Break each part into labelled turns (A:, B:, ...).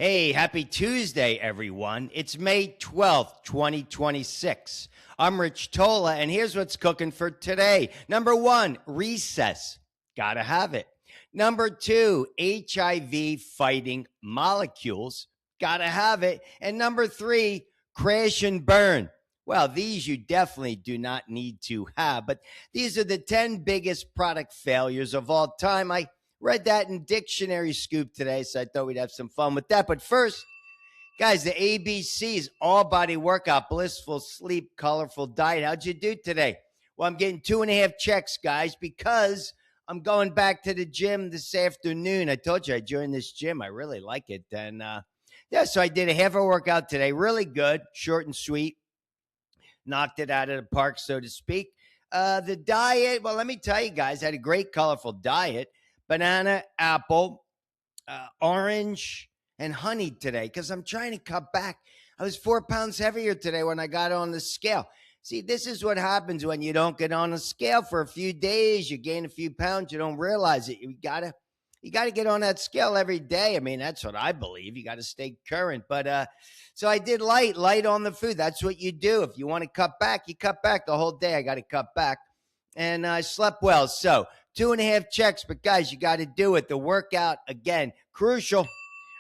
A: Hey, happy Tuesday, everyone. It's May 12th, 2026. I'm Rich Tola, and here's what's cooking for today. Number one, recess. Gotta have it. Number two, HIV fighting molecules. Gotta have it. And number three, crash and burn. Well, these you definitely do not need to have, but these are the 10 biggest product failures of all time. I read that in Dictionary Scoop today, so I thought we'd have some fun with that. But first, guys, the ABCs, all body workout, blissful sleep, colorful diet. How'd you do today? Well, I'm getting 2.5 checks, guys, because I'm going back to the gym this afternoon. I told you I joined this gym. I really like it. And yeah, so I did a half a workout today. Really good, short and sweet. Knocked it out of the park, so to speak. The diet, well, let me tell you guys, I had a great, colorful diet. Banana, apple, orange, and honey today because I'm trying to cut back. I was 4 pounds heavier today when I got on the scale. See, this is what happens when you don't get on a scale for a few days. You gain a few pounds. You don't realize it. You gotta get on that scale every day. I mean, that's what I believe. You got to stay current. But so I did light on the food. That's what you do. If you want to cut back, you cut back the whole day. I got to cut back. And I slept well. So 2.5 checks, but guys, you got to do it. The workout, again, crucial.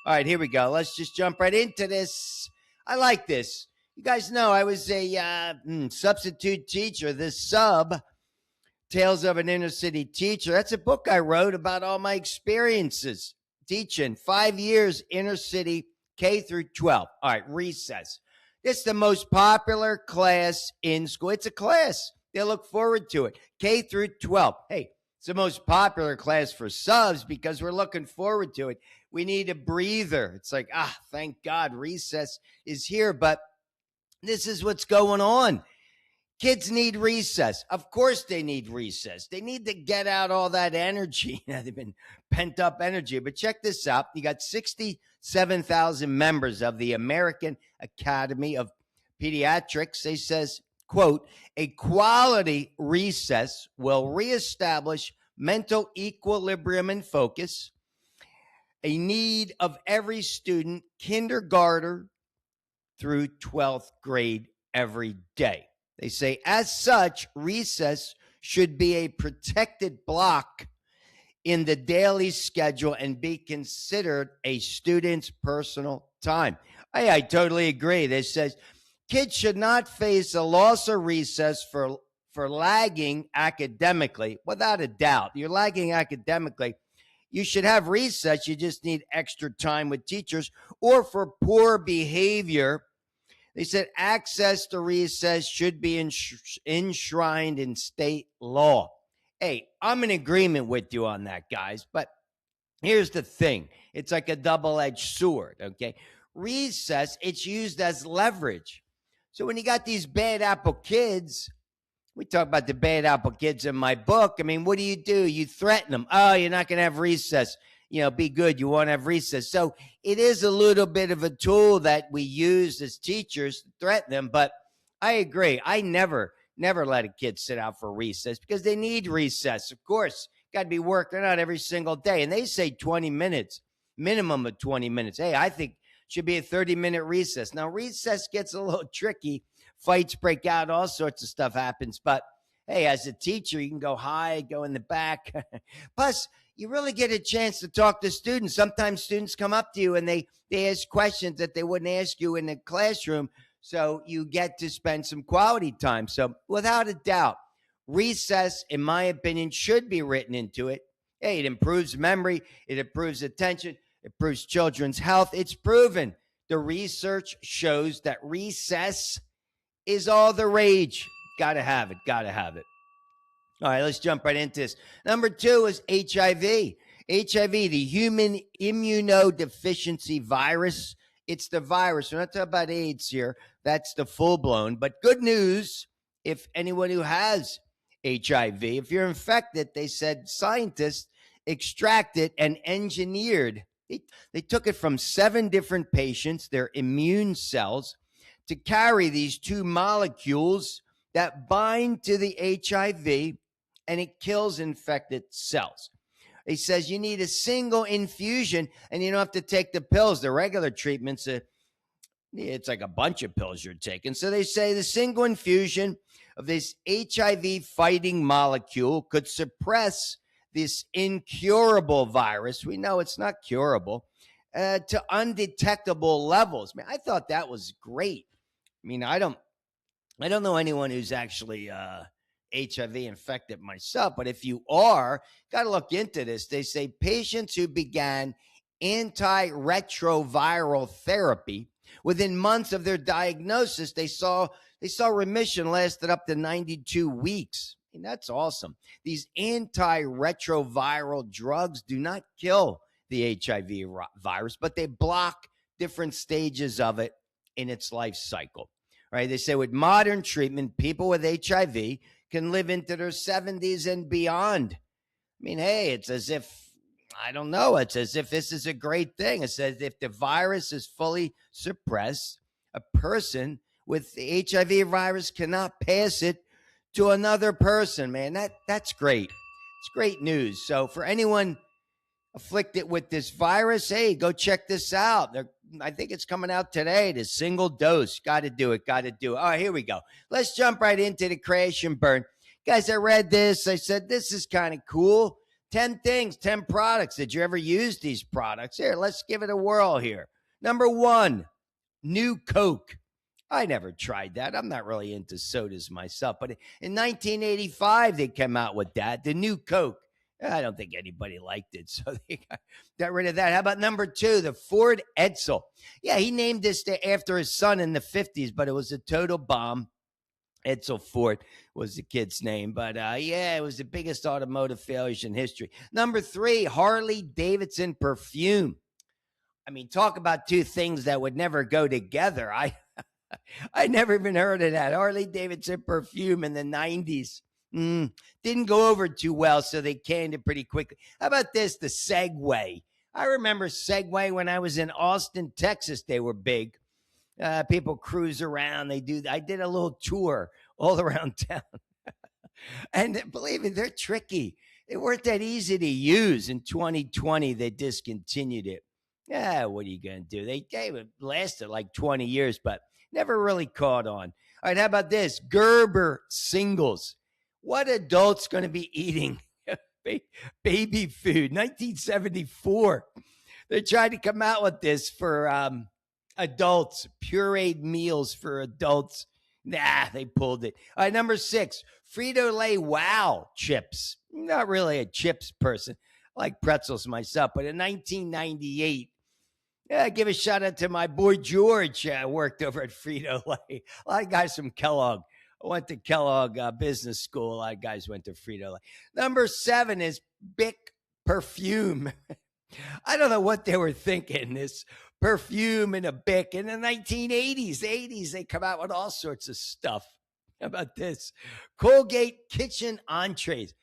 A: All right, here we go. Let's just jump right into this. I like this. You guys know I was a substitute teacher. This sub, Tales of an Inner City Teacher, that's a book I wrote about all my experiences teaching. 5 years, inner city, K through 12. All right, recess. It's the most popular class in school. It's a class. They look forward to it. K through 12. Hey, it's the most popular class for subs because we're looking forward to it. We need a breather. It's like, thank God recess is here. But this is what's going on. Kids need recess. Of course they need recess. They need to get out all that energy. They've been pent up energy. But check this out. You got 67,000 members of the American Academy of Pediatrics. They says, quote, a quality recess will reestablish mental equilibrium and focus, a need of every student, kindergartner through 12th grade every day. They say, as such, recess should be a protected block in the daily schedule and be considered a student's personal time. I totally agree. This says kids should not face a loss of recess for lagging academically. Without a doubt, you're lagging academically. You should have recess. You just need extra time with teachers, or for poor behavior. They said access to recess should be enshrined in state law. Hey, I'm in agreement with you on that, guys. But here's the thing. It's like a double-edged sword, okay? Recess, it's used as leverage. So when you got these bad apple kids, we talk about the bad apple kids in my book. I mean, what do? You threaten them. Oh, you're not going to have recess. Be good. You won't have recess. So it is a little bit of a tool that we use as teachers to threaten them. But I agree. I never let a kid sit out for recess because they need recess. Of course, got to be working out every single day. And they say 20 minutes, minimum of 20 minutes. Hey, I think it should be a 30-minute recess. Now, recess gets a little tricky. Fights break out. All sorts of stuff happens. But hey, as a teacher, you can go hide, go in the back. Plus, you really get a chance to talk to students. Sometimes students come up to you and they ask questions that they wouldn't ask you in the classroom. So you get to spend some quality time. So without a doubt, recess, in my opinion, should be written into it. Hey, it improves memory. It improves attention. It improves children's health. It's proven. The research shows that recess is all the rage. Gotta have it. Gotta have it. All right, let's jump right into this. Number two is HIV. HIV, the human immunodeficiency virus. It's the virus. We're not talking about AIDS here. That's the full-blown. But good news, if anyone who has HIV, if you're infected, they said scientists extracted and engineered. They took it from 7 different patients, their immune cells, to carry these 2 molecules that bind to the HIV, and it kills infected cells. He says you need a single infusion and you don't have to take the pills. The regular treatments, it's like a bunch of pills you're taking. So they say the single infusion of this HIV fighting molecule could suppress this incurable virus. We know it's not curable to undetectable levels. Man, I thought that was great. I mean, I don't know anyone who's actually HIV infected myself, but if you are, got to look into this. They say patients who began antiretroviral therapy within months of their diagnosis, they saw remission lasted up to 92 weeks. I mean, that's awesome. These antiretroviral drugs do not kill the HIV virus, but they block different stages of it in its life cycle. Right? They say with modern treatment, people with HIV can live into their 70s and beyond. I mean, hey, it's as if, I don't know, it's as if this is a great thing. It says if the virus is fully suppressed, a person with the HIV virus cannot pass it to another person, man. That's great. It's great news. So for anyone afflicted with this virus, hey, go check this out. I think it's coming out today. The single dose. Got to do it. Got to do it. All right, here we go. Let's jump right into the crash and burn. Guys, I read this. I said, this is kind of cool. 10 things, 10 products. Did you ever use these products? Here, let's give it a whirl here. Number 1, New Coke. I never tried that. I'm not really into sodas myself. But in 1985, they came out with that, the New Coke. I don't think anybody liked it, so they got rid of that. How about number 2, the Ford Edsel? Yeah, he named this after his son in the 50s, but it was a total bomb. Edsel Ford was the kid's name, but yeah, it was the biggest automotive failures in history. Number 3, Harley Davidson perfume. I mean, talk about two things that would never go together. I never even heard of that. Harley Davidson perfume in the 90s. Didn't go over too well, so they canned it pretty quickly. How about this, the Segway? I remember Segway when I was in Austin, Texas. They were big. People cruise around. I did a little tour all around town. And believe me, they're tricky. They weren't that easy to use. In 2020, they discontinued it. Yeah, what are you going to do? They gave it, lasted like 20 years, but never really caught on. All right, how about this? Gerber singles. What adult's going to be eating baby food? 1974. They tried to come out with this for adults, pureed meals for adults. Nah, they pulled it. All right, number 6, Frito-Lay Wow chips. Not really a chips person. I like pretzels myself, but in 1998, yeah, give a shout out to my boy George. Worked over at Frito-Lay. A lot of guys from Kellogg. I went to Kellogg Business School. A lot of guys went to Frito-Lay. Number 7 is Bic perfume. I don't know what they were thinking. This perfume and a Bic in the 1980s. The 80s, they come out with all sorts of stuff. How about this? Colgate kitchen entrees.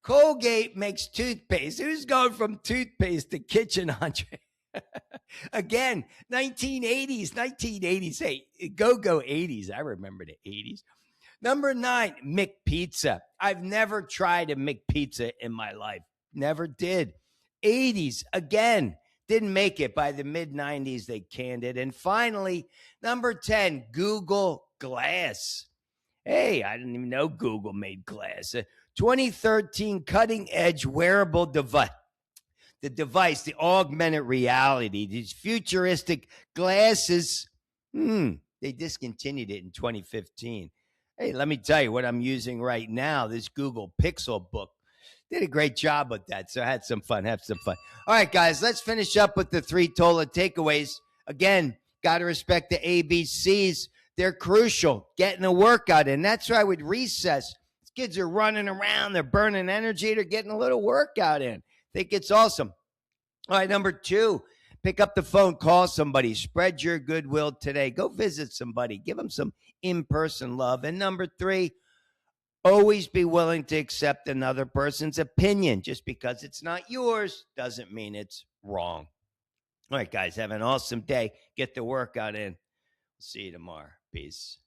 A: Colgate makes toothpaste. Who's going from toothpaste to kitchen entree? Again, 1980s. Hey, go 80s. I remember the 80s. Number 9, McPizza. I've never tried a McPizza in my life. Never did. 80s, again, didn't make it. By the mid-90s, they canned it. And finally, number 10, Google Glass. Hey, I didn't even know Google made glass. 2013 cutting-edge wearable device. The augmented reality, these futuristic glasses, they discontinued it in 2015. Hey, let me tell you what I'm using right now, this Google Pixel book. Did a great job with that, so I had some fun. Have some fun. All right, guys, let's finish up with the 3 Tola takeaways. Again, got to respect the ABCs. They're crucial, getting a workout in. That's why with recess, kids are running around, they're burning energy, they're getting a little workout in. Think it's awesome. All right, number 2, pick up the phone, call somebody, spread your goodwill today. Go visit somebody, give them some in-person love. And number 3, always be willing to accept another person's opinion. Just because it's not yours doesn't mean it's wrong. All right, guys, have an awesome day. Get the workout in. See you tomorrow. Peace.